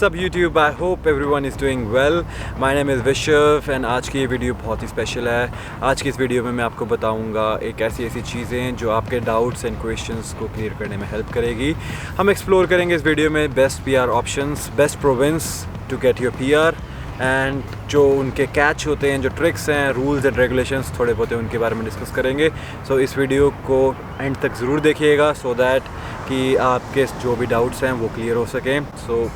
What's up YouTube? I hope everyone is doing well. My name is Vishav and आज की ये video बहुत ही special है। आज की इस वीडियो में मैं आपको बताऊंगा एक ऐसी चीज़ें जो आपके डाउट्स एंड क्वेश्चंस को क्लियर करने में हेल्प करेगी। हम एक्सप्लोर करेंगे इस वीडियो में best PR options, best province to get your PR and जो उनके कैच होते हैं, जो ट्रिक्स हैं, रूल्स एंड रेगुलेशंस थोड़े बहुत हैं, उनके बारे में डिस्कस करेंगे। सो इस वीडियो को एंड तक ज़रूर देखिएगा सो दैट कि आपके जो भी डाउट्स हैं वो क्लियर हो सकें। सो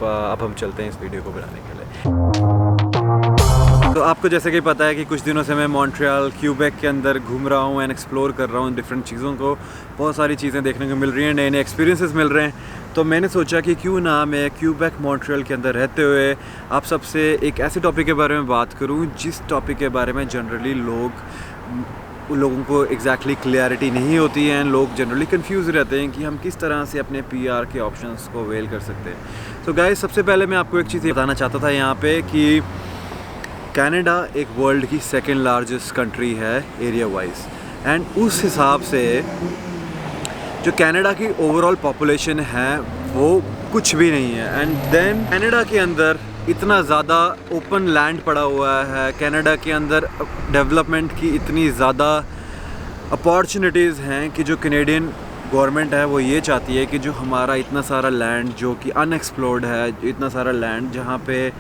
अब हम चलते हैं इस वीडियो को बनाने के लिए। तो आपको जैसे कि पता है कि कुछ दिनों से मैं मॉन्ट्रियल, क्यूबेक के अंदर घूम रहा हूँ एंड एक्सप्लोर कर रहा हूँ डिफरेंट चीज़ों को। बहुत सारी चीज़ें देखने को मिल रही हैं, नए नए एक्सपीरियंसेस मिल रहे हैं। तो मैंने सोचा कि क्यों ना मैं क्यूबेक मॉन्ट्रियल के अंदर रहते हुए आप सबसे एक ऐसे टॉपिक के बारे में बात करूँ जिस टॉपिक के बारे में जनरली लोगों को एग्जैक्टली क्लियरिटी नहीं होती है। लोग जनरली कंफ्यूज रहते हैं कि हम किस तरह से अपने पीआर के ऑप्शंस को अवेल कर सकते हैं। तो गाइस, सबसे पहले मैं आपको एक चीज़ बताना चाहता था यहाँ पे कि कनाडा एक वर्ल्ड की सेकंड लार्जेस्ट कंट्री है एरिया वाइज, एंड उस हिसाब से जो कनाडा की ओवरऑल पॉपुलेशन है वो कुछ भी नहीं है। एंड देन कनाडा के अंदर इतना ज़्यादा ओपन लैंड पड़ा हुआ है, कनाडा के अंदर डेवलपमेंट की इतनी ज़्यादा अपॉर्चुनिटीज़ हैं कि जो कैनेडियन गवर्नमेंट है वो ये चाहती है कि जो हमारा इतना सारा लैंड जो कि अनएक्सप्लोर्ड है, इतना सारा लैंड जहाँ पे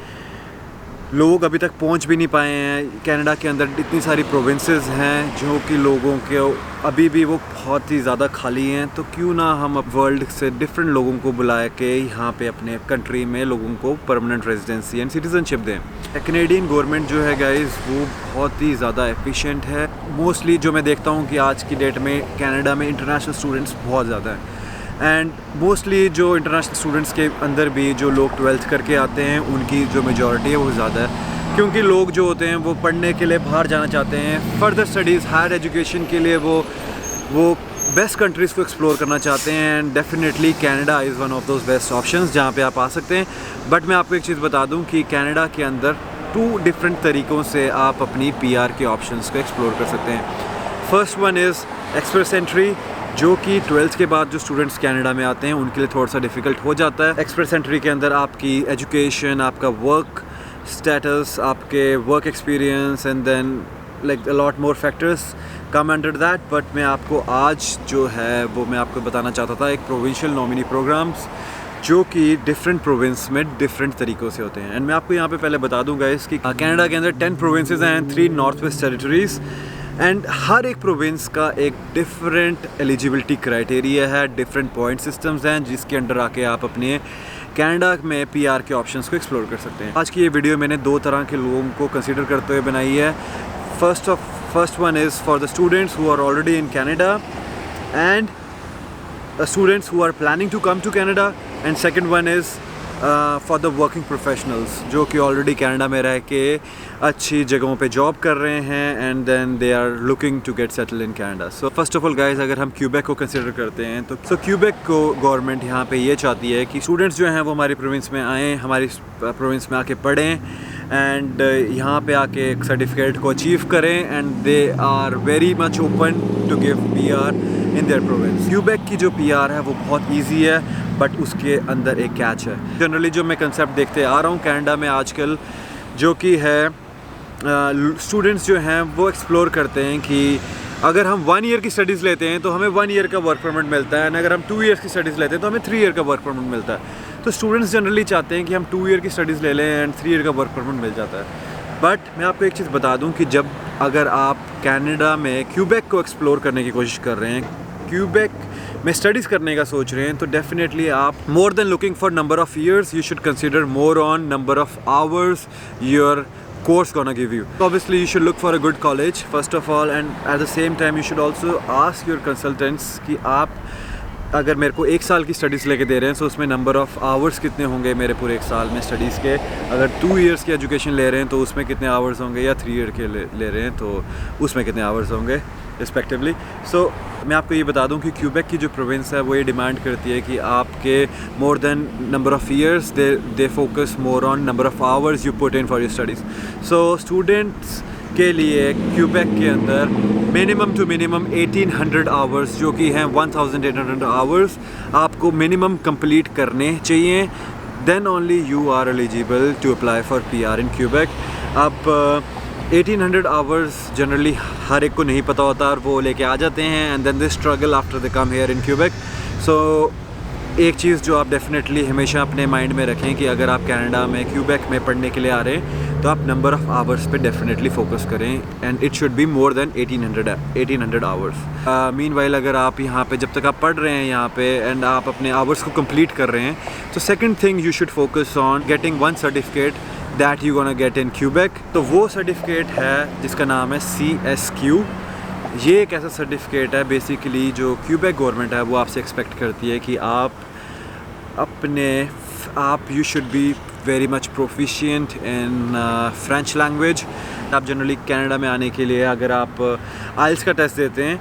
लोग अभी तक पहुंच भी नहीं पाए हैं, कनाडा के अंदर इतनी सारी प्रोविंसेस हैं जो कि लोगों के अभी भी वो बहुत ही ज़्यादा खाली हैं। तो क्यों ना हम अब वर्ल्ड से डिफरेंट लोगों को बुला के यहाँ पे अपने कंट्री में लोगों को परमानेंट रेजिडेंसी एंड सिटीजनशिप दें। कैनेडियन गवर्नमेंट जो है गाइस वो बहुत ही ज़्यादा एफिशिएंट है। मोस्टली जो मैं देखता हूँ कि आज की डेट में कनाडा में इंटरनेशनल स्टूडेंट्स बहुत ज़्यादा हैं, एंड मोस्टली जो इंटरनेशनल स्टूडेंट्स के अंदर भी जो लोग 12th करके आते हैं उनकी जो मेजॉरिटी है वो ज़्यादा है, क्योंकि लोग जो होते हैं वो पढ़ने के लिए बाहर जाना चाहते हैं, फर्दर स्टडीज़, हायर एजुकेशन के लिए वो बेस्ट कंट्रीज़ को एक्सप्लोर करना चाहते हैं। And definitely Canada is one of those best options जहाँ पे आप आ सकते हैं। बट मैं आपको एक चीज़ बता दूँ कि कनाडा के अंदर 2 डिफरेंट तरीक़ों से आप अपनी पीआर के ऑप्शंस को एक्सप्लोर कर सकते हैं। First one is express entry, जो कि 12th के बाद जो स्टूडेंट्स कनाडा में आते हैं उनके लिए थोड़ा सा डिफ़िकल्ट हो जाता है। एक्सप्रेस एंट्री के अंदर आपकी एजुकेशन, आपका वर्क स्टेटस, आपके work experience and then like a lot more factors come under that. But मैं आपको आज जो है वो मैं आपको बताना चाहता था एक प्रोविंशियल नॉमिनी प्रोग्राम्स जो कि डिफरेंट प्रोविंस में डिफरेंट तरीक़ों से होते हैं। एंड मैं आपको यहाँ पे पहले बता दूँगा इसकी कनाडा के अंदर 10 प्रोविंसेस हैं and 3 north west territories, and हर एक प्रोविंस का एक डिफरेंट एलिजिबिलिटी क्राइटेरिया है, डिफरेंट पॉइंट सिस्टम्स हैं जिसके अंडर आके आप अपने कनाडा में पीआर के ऑप्शंस को एक्सप्लोर कर सकते हैं। आज की ये वीडियो मैंने 2 तरह के लोगों को कंसीडर करते हुए बनाई है। First one is for the students who are already in Canada and students who are planning to come to Canada, and second one is for the working professionals जो कि ऑलरेडी कनाडा में रह के अच्छी जगहों पे जॉब कर रहे हैं and then they are looking to get settle in Canada. So first of all guys, अगर हम क्यूबेक को कंसिडर करते हैं तो क्यूबेक को गवर्नमेंट यहाँ पे ये चाहती है कि स्टूडेंट्स जो हैं वो हमारी प्रोविंस में आएँ, हमारी प्रोविंस में आके पढ़ें एंड यहाँ पे आके एक सर्टिफिकेट को अचीव करें, and they are very much open to give PR in their province. Quebec की जो पीआर है वो बहुत ईजी है, बट उसके अंदर एक कैच है। जनरली जो मैं कंसेप्ट देखते आ रहा हूँ कनाडा में आजकल, जो कि है स्टूडेंट्स जो हैं वो एक्सप्लोर करते हैं कि अगर हम 1 ईयर की स्टडीज़ लेते हैं तो हमें 1 ईयर का वर्क परमिट मिलता है, एंड अगर हम 2 ईयर्स की स्टडीज़ लेते हैं तो हमें 3 ईयर का वर्क परमिट मिलता है। तो स्टूडेंट्स जनरली चाहते हैं कि हम 2 ईयर की स्टडीज़ ले लें एंड 3 ईयर का वर्क परमिट मिल जाता है। बट मैं आपको एक चीज़ बता दूं कि जब अगर आप कनाडा में क्यूबेक को एक्सप्लोर करने की कोशिश कर रहे हैं, क्यूबेक में स्टडीज़ करने का सोच रहे हैं, तो डेफिनेटली आप more than looking for number of years you should consider more on number of hours your course gonna give you. Obviously you should look for a good college first of all, and at the same time you should also ask your consultants कि आप अगर मेरे को 1 साल की studies लेके दे रहे हैं तो उसमें नंबर ऑफ़ आवर्स कितने होंगे मेरे पूरे 1 साल में स्टडीज़ के। अगर 2 ईयर्स की एजुकेशन ले रहे हैं तो उसमें कितने आवर्स होंगे, या 3 ईयर के ले रहे हैं तो उसमें कितने आवर्स होंगे रिस्पेक्टिवली। सो मैं आपको ये बता दूं कि क्यूबेक की जो प्रोविंस है वो ये डिमांड करती है कि आपके more than number of years they focus more on number of hours you put in for your studies. So students के लिए क्यूबेक के अंदर मिनिमम टू मिनिमम 1800 आवर्स जो कि हैं 1800 आवर्स आपको मिनिमम कंप्लीट करने चाहिए then only you are eligible to apply for PR in Quebec. अब 1800 hours जनरली हर एक को नहीं पता होता और वो लेके आ जाते हैं and then they struggle after they come here in Quebec. So एक चीज़ जो आप डेफिनेटली हमेशा अपने माइंड में रखें कि अगर आप कनाडा में क्यूबेक में पढ़ने के लिए आ रहे हैं तो आप नंबर ऑफ़ आवर्स पे डेफिनेटली फोकस करें and it should be more than 1800 hours. Meanwhile अगर आप यहाँ पे जब तक आप पढ़ रहे हैं यहाँ पे एंड आप अपने आवर्स को कंप्लीट कर रहे हैं तो second thing you should focus on getting one certificate that you gonna get in Quebec. तो वो सर्टिफिकेट है जिसका नाम है CSQ. ये एक ऐसा सर्टिफिकेट है बेसिकली जो क्यूबेक गवर्नमेंट है वो आपसे एक्सपेक्ट करती है कि आप you should be very much proficient in French language. आप जनरली कनाडा में आने के लिए अगर आप IELTS का टेस्ट देते हैं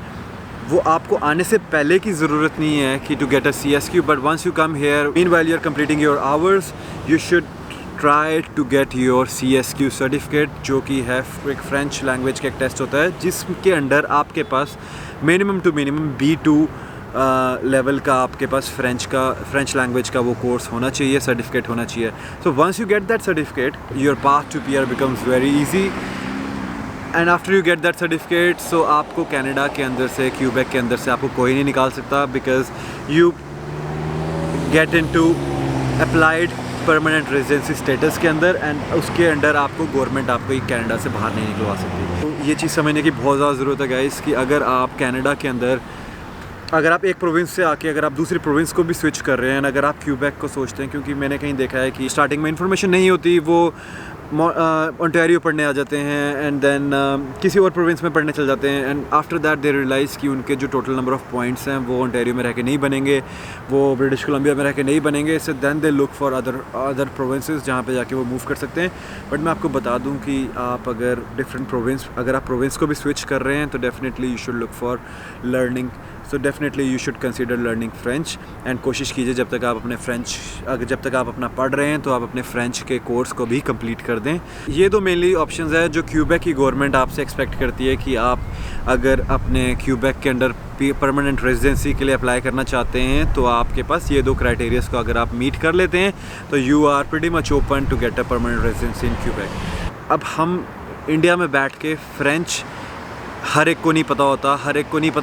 वो आपको आने से पहले की ज़रूरत नहीं है कि to get a CSQ, but once you come here meanwhile you are completing your hours you should try to get your CSQ certificate, जो कि है एक फ्रेंच लैंग्वेज का एक टेस्ट होता है जिसके अंडर आपके पास minimum to minimum B2 level का आपके पास फ्रेंच लैंग्वेज का वो कोर्स होना चाहिए, सर्टिफिकेट होना चाहिए. So once you get that certificate your path to PR becomes very easy and after you get that certificate so आपको कनाडा के अंदर से क्यूबेक के अंदर से आपको कोई नहीं निकाल सकता because you get into applied permanent residency status के अंदर एंड उसके अंडर आपको गवर्नमेंट आपको कनाडा से बाहर नहीं निकलवा सकती. तो ये चीज़ समझने की बहुत ज़्यादा ज़रूरत है गाइस कि अगर आप कनाडा के अंदर अगर आप एक प्रोविंस से आके अगर आप दूसरी प्रोविंस को भी स्विच कर रहे हैं अगर आप क्यूबेक को सोचते हैं, क्योंकि मैंने कहीं देखा है कि स्टार्टिंग में इन्फॉर्मेशन नहीं होती, वो ओंटारियो पढ़ने आ जाते हैं एंड देन किसी और प्रोविंस में पढ़ने चल जाते हैं and after that they realize कि उनके जो टोटल नंबर ऑफ़ पॉइंट्स हैं वो ओंटारियो में रह के नहीं बनेंगे, वो ब्रिटिश कोलंबिया में रह के नहीं बनेंगे. So then they look for other provinces जहाँ पे जाके वो मूव कर सकते हैं. बट मैं आपको बता दूँ कि आप अगर अगर आप प्रोविंस को भी स्विच कर रहे हैं तो definitely you should look for learning. So definitely you should consider learning French and कोशिश कीजिए जब तक आप अपना पढ़ रहे हैं तो आप अपने फ्रेंच के कोर्स को भी कंप्लीट कर दें. ये दो मेनली ऑप्शंस है जो क्यूबेक की गवर्नमेंट आपसे एक्सपेक्ट करती है कि आप अगर अपने क्यूबेक के अंडर परमानेंट रेजिडेंसी के लिए अप्लाई करना चाहते हैं तो आपके पास ये दो क्राइटेरियाज को अगर आप मीट कर लेते हैं तो you are pretty much open to get a permanent residency in Quebec. अब हम इंडिया में बैठ के फ्रेंच हर एक को नहीं पता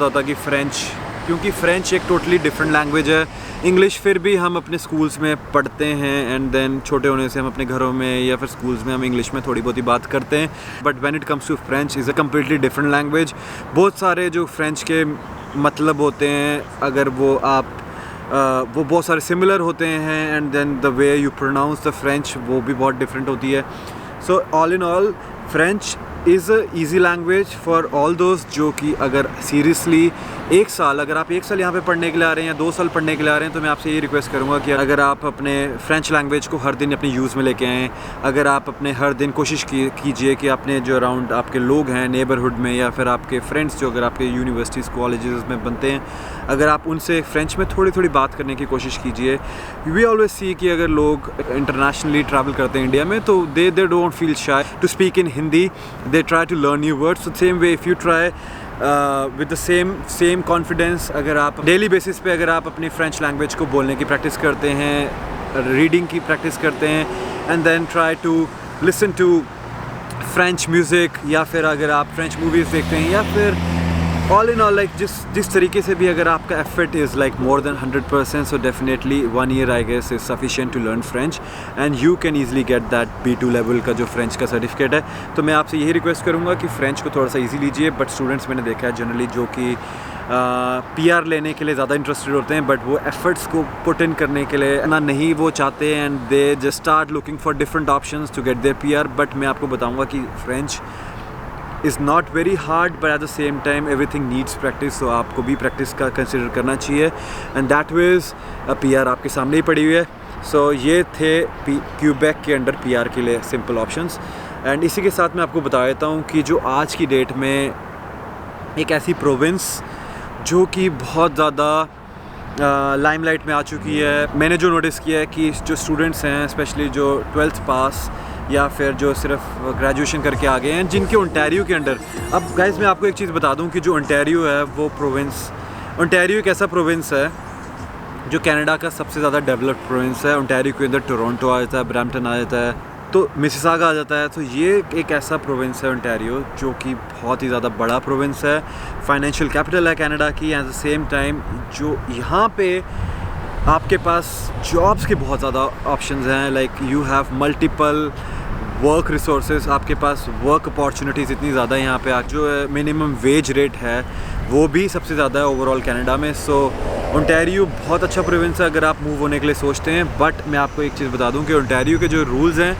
होता कि फ्रेंच, क्योंकि फ्रेंच एक टोटली डिफरेंट लैंग्वेज है. इंग्लिश फिर भी हम अपने स्कूल्स में पढ़ते हैं एंड देन छोटे होने से हम अपने घरों में या फिर स्कूल्स में हम इंग्लिश में थोड़ी बहुत ही बात करते हैं. But when it comes to French is a completely different language. बहुत सारे जो फ्रेंच के मतलब होते हैं अगर वो बहुत सारे सिमिलर होते हैं and then the way you pronounce the French वो भी बहुत डिफरेंट होती है. So all in all French is a easy language for all those जो कि अगर सीरियसली अगर आप एक साल यहाँ पे पढ़ने के लिए आ रहे हैं या 2 साल पढ़ने के लिए आ रहे हैं तो मैं आपसे ये रिक्वेस्ट करूँगा कि अगर आप अपने फ्रेंच लैंग्वेज को हर दिन अपनी यूज़ में लेके आएँ. अगर आप अपने हर दिन कोशिश कीजिए कि अपने जो अराउंड आपके लोग हैं नेबरहुड में या फिर आपके फ्रेंड्स जो अगर आपके यूनिवर्सिटीज़ कॉलेजेस में बनते हैं अगर आप उनसे फ्रेंच में थोड़ी बात करने की कोशिश कीजिए. वी ऑलवेज सी कि अगर लोग इंटरनेशनली ट्रैवल करते हैं इंडिया में तो they don't feel shy to speak in Hindi, they try to learn new words. So same way if you try with the same confidence अगर आप डेली बेसिस पे अगर आप अपनी फ्रेंच लैंग्वेज को बोलने की प्रैक्टिस करते हैं, रीडिंग की प्रैक्टिस करते हैं and then try to listen to French music या फिर अगर आप फ्रेंच मूवीज़ देखते हैं या फिर ऑल इन ऑल लाइक जिस तरीके से भी अगर आपका effort is like more than 100%, so definitely 1 year I guess is sufficient to learn French and you can easily get that B2 level का जो फ्रेंच का सर्टिफिकेट है. तो मैं आपसे यही रिक्वेस्ट करूँगा कि फ्रेंच को थोड़ा सा ईजी लीजिए. बट स्टूडेंट्स मैंने देखा है जनरली जो कि PR लेने के लिए ज़्यादा इंटरेस्टेड होते हैं बट वो एफर्ट्स को पुट इन करने के लिए ना नहीं वो चाहते हैं and they just start looking for different options to get their PR. बट मैं आपको बताऊँगा कि French is not very hard but at the same time everything needs practice. तो आपको भी प्रैक्टिस का कंसिडर करना चाहिए एंड दैट वेज PR आपके सामने ही पड़ी हुई है. सो ये थे क्यूबेक के अंडर PR के लिए सिंपल ऑप्शंस. एंड इसी के साथ मैं आपको बता देता हूँ कि जो आज की डेट में एक ऐसी प्रोविंस जो कि बहुत ज़्यादा लाइमलाइट में आ चुकी है, मैंने जो नोटिस किया है कि जो स्टूडेंट्स हैं स्पेशली जो 12th पास या फिर जो सिर्फ ग्रेजुएशन करके आ गए हैं जिनके ओंटारियो के अंडर. अब गाइस मैं आपको एक चीज़ बता दूं कि जो ओंटारियो है वो प्रोविंस, ओंटारियो एक ऐसा प्रोविंस है जो कनाडा का सबसे ज़्यादा डेवलप्ड प्रोविंस है। ओंटारियो के अंदर टोरंटो आ जाता है, ब्रैम्पटन आ जाता है, तो मिसिसागा आ जाता है। तो ये एक ऐसा प्रोविंस है ओंटारियो जो कि बहुत ही ज़्यादा बड़ा प्रोविंस है, फाइनेंशियल कैपिटल है कनाडा की। एट द सेम टाइम जो यहाँ पे आपके पास जॉब्स के बहुत ज़्यादा ऑप्शंस हैं, like you have multiple work resources, आपके पास वर्क अपॉर्चुनिटीज़ इतनी ज़्यादा है यहाँ पे। जो मिनिमम वेज रेट है वो भी सबसे ज़्यादा है ओवरऑल कनाडा में। सो ओंटारियो बहुत अच्छा प्रोविंस है अगर आप मूव होने के लिए सोचते हैं। बट मैं आपको एक चीज़ बता दूं कि ओंटारियो के जो रूल्स हैं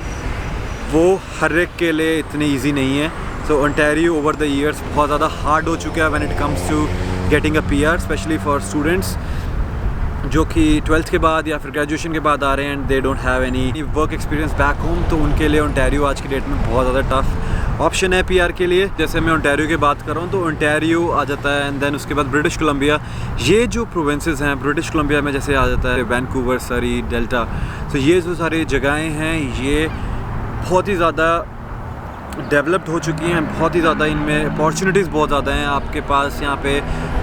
वो हर एक के लिए इतने ईजी नहीं है। सो ओंटारियो ओवर द ईयर्स बहुत ज़्यादा हार्ड हो चुका है when it comes to getting a PR, specially for students जो कि 12th के बाद या फिर ग्रेजुएशन के बाद आ रहे हैं and they don't have any work experience back home. तो उनके लिए ओंटारियो आज की डेट में बहुत ज़्यादा टफ ऑप्शन है पीआर के लिए। जैसे मैं ओंटारियो की बात कर रहा हूँ तो ओंटारियो आ जाता है एंड देन उसके बाद ब्रिटिश कोलंबिया। ये जो प्रोविंसेस हैं ब्रिटिश कोलंबिया में जैसे आ जाता है वैंकूवर, सरी, डेल्टा। तो ये जो सारी जगहें हैं ये बहुत ही ज़्यादा डेवलप्ड हो चुकी हैं, बहुत ही ज़्यादा इनमें अपॉर्चुनिटीज़ बहुत ज़्यादा हैं। आपके पास यहाँ पे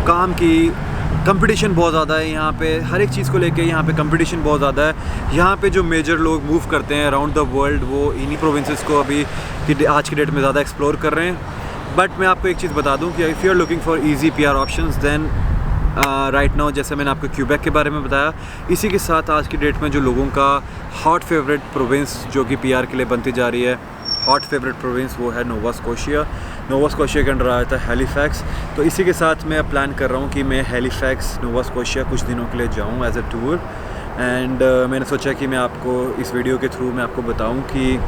काम की कंपटीशन बहुत ज़्यादा है, यहाँ पे हर एक चीज़ को लेके यहाँ पे कंपटीशन बहुत ज़्यादा है। यहाँ पे जो मेजर लोग मूव करते हैं अराउंड द वर्ल्ड वो इन्हीं प्रोविंसेस को अभी आज की डेट में ज़्यादा एक्सप्लोर कर रहे हैं। बट मैं आपको एक चीज़ बता दूँ कि if you are looking for easy PR options then right now, जैसे मैंने आपको क्यूबेक के बारे में बताया, इसी के साथ आज की डेट में जो लोगों का हॉट फेवरेट प्रोविंस जो कि पीआर के लिए बनती जा रही है, हॉट फेवरेट प्रोविंस वो है नोवा स्कोशिया। नोवा स्कोशिया के अंडर आता है हैलीफैक्स। तो इसी के साथ मैं प्लान कर रहा हूँ कि मैं हैलीफैक्स, नोवा स्कोशिया कुछ दिनों के लिए जाऊँ एज अ टूर। एंड मैंने सोचा कि मैं आपको इस वीडियो के थ्रू मैं आपको बताऊँ कि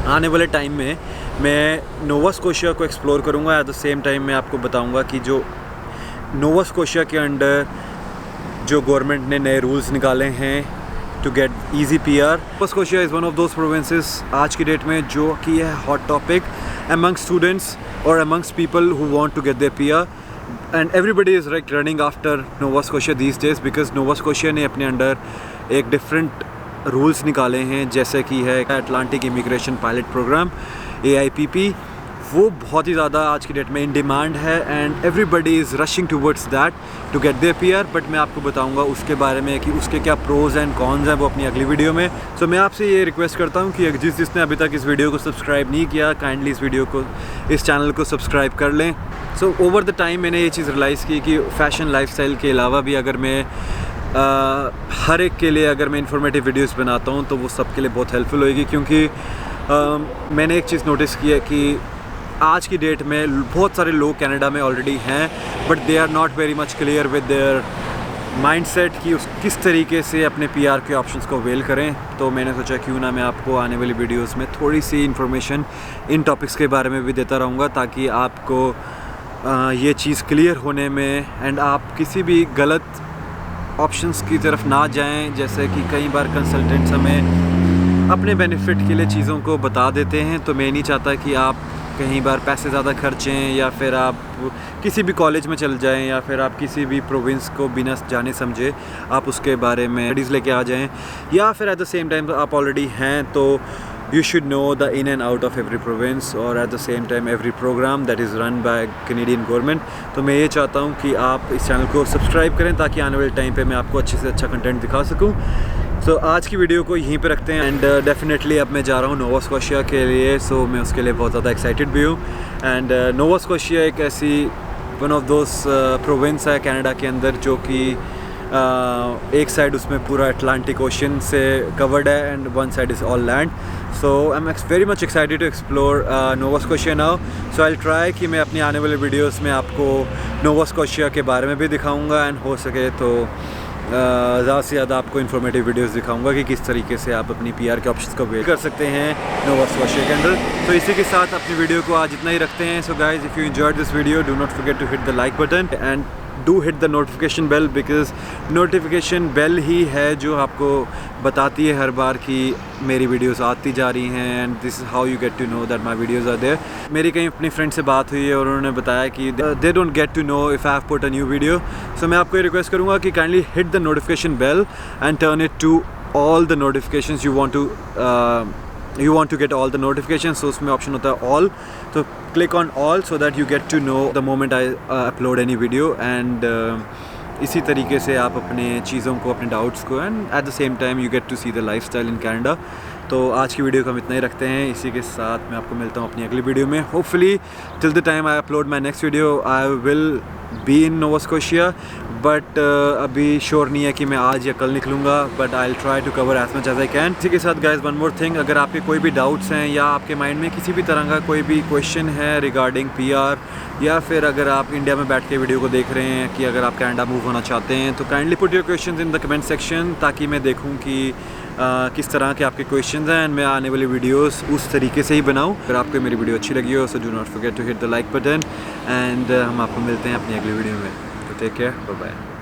आने वाले टाइम में मैं नोवा स्कोशिया को एक्सप्लोर करूँगा। एट द सेम टाइम मैं आपको बताऊँगा कि जो नोवा स्कोशिया के अंडर जो गवर्नमेंट ने नए रूल्स निकाले हैं to get easy PR. Nova Scotia is one of those provinces आज की डेट में जो कि है hot topic among students or amongst people who want to get their PR, and everybody is like running after Nova Scotia these days because Nova Scotia ने अपने under एक different rules निकाले हैं, जैसे कि है Atlantic immigration pilot program AIPP। वो बहुत ही ज़्यादा आज की डेट में इन डिमांड है and everybody is rushing towards that to get their PR. बट मैं आपको बताऊंगा उसके बारे में कि उसके क्या प्रोज एंड कॉन्स हैं वो अपनी अगली वीडियो में। सो मैं आपसे ये रिक्वेस्ट करता हूँ कि जिसने अभी तक इस वीडियो को सब्सक्राइब नहीं किया, काइंडली इस चैनल को सब्सक्राइब कर लें। सो ओवर द टाइम मैंने ये चीज़ रियलाइज़ की कि फ़ैशन लाइफस्टाइल के अलावा भी अगर मैं हर एक के लिए अगर मैं इंफॉर्मेटिव वीडियोस बनाता हूँ तो वो सबके लिए बहुत हेल्पफुल होएगी। क्योंकि मैंने एक चीज़ नोटिस की है कि आज की डेट में बहुत सारे लोग कनाडा में ऑलरेडी हैं but they are not very much clear with their mindset कि किस तरीके से अपने पीआर के ऑप्शंस को अवेल करें। तो मैंने सोचा क्यों ना मैं आपको आने वाली वीडियोस में थोड़ी सी इन्फॉर्मेशन इन टॉपिक्स के बारे में भी देता रहूँगा ताकि आपको ये चीज़ क्लियर होने में एंड आप किसी भी गलत ऑप्शंस की तरफ ना जाएं। जैसे कि कई बार कंसल्टेंट्स हमें अपने बेनिफिट के लिए चीज़ों को बता देते हैं, तो मैं नहीं चाहता कि आप कहीं बार पैसे ज़्यादा खर्चें या फिर आप किसी भी कॉलेज में चल जाएं या फिर आप किसी भी प्रोविंस को बिना जाने समझे आप उसके बारे में स्टडीज़ लेके आ जाएं, या फिर एट द सेम टाइम आप ऑलरेडी हैं तो you should know the in and out of every province or at the same time every program that is run by Canadian government। तो मैं ये चाहता हूँ कि आप इस चैनल को सब्सक्राइब करें ताकि आने वाले टाइम पे मैं आपको अच्छे से अच्छा कंटेंट दिखा सकूँ। सो आज की वीडियो को यहीं पे रखते हैं एंड डेफिनेटली अब मैं जा रहा हूँ नोवा स्कोशिया के लिए। सो मैं उसके लिए बहुत ज़्यादा एक्साइटेड भी हूँ एंड नोवा स्कोशिया एक ऐसी वन ऑफ दोस प्रोविंस है कनाडा के अंदर जो कि एक साइड उसमें पूरा अटलांटिक ओशन से कवर्ड है and one side is all land. So I am very much excited to explore Nova Scotia now. So I will try कि मैं अपनी आने वाले वीडियोस में आपको नोवा स्कोशिया के बारे में भी दिखाऊंगा एंड हो सके तो ज़्यादा से ज़्यादा आपको इन्फॉर्मेटिव वीडियोस दिखाऊंगा कि किस तरीके से आप अपनी पीआर के ऑप्शंस को अवेल कर सकते हैं नोवा स्कोशिया के अंदर। तो इसी के साथ अपनी वीडियो को आज इतना ही रखते हैं। So guys if you enjoyed this video do not forget to hit the like button and do hit the notification bell because notification bell ही है जो आपको बताती है हर बार कि मेरी वीडियोस आती जा रही हैं and this is how you get to know that my videos are there. मेरी कहीं अपनी फ्रेंड से बात हुई है और उन्होंने बताया कि they don't get to know if I have put a new video. So मैं आपको ये रिक्वेस्ट करूँगा कि kindly hit the notification bell and turn it to all the notifications you want to get all the notifications। so उसमें ऑप्शन होता है all, तो click on all so that you get to know the moment I upload any video and इसी तरीके से आप अपने चीज़ों को, अपने डाउट्स को, and at the same time you get to see the lifestyle in Canada. तो आज की वीडियो को हम इतना ही रखते हैं। इसी के साथ मैं आपको मिलता हूँ अपनी अगली वीडियो में। Hopefully till the time I upload my next video I will be in Nova Scotia, but अभी श्योर नहीं है कि मैं आज या कल निकलूँगा, but I will try to cover as much as I can. इसी के साथ गाइज वन मोर थिंग, अगर आपके कोई भी डाउट्स हैं या आपके माइंड में किसी भी तरह का कोई भी क्वेश्चन है रिगार्डिंग PR, या फिर अगर आप इंडिया में बैठ के वीडियो को देख रहे हैं कि अगर आप कनाडा मूव होना चाहते हैं, तो kindly put your questions in the comment section, ताकि मैं देखूं कि किस तरह के आपके क्वेश्चंस हैं, एंड मैं आने वाली वीडियोस उस तरीके से ही बनाऊं। अगर आपको मेरी वीडियो अच्छी लगी हो, so do not forget to hit the like button, and हम आपको मिलते हैं अपनी अगली वीडियो में। तो टेक केयर, बाय बाय।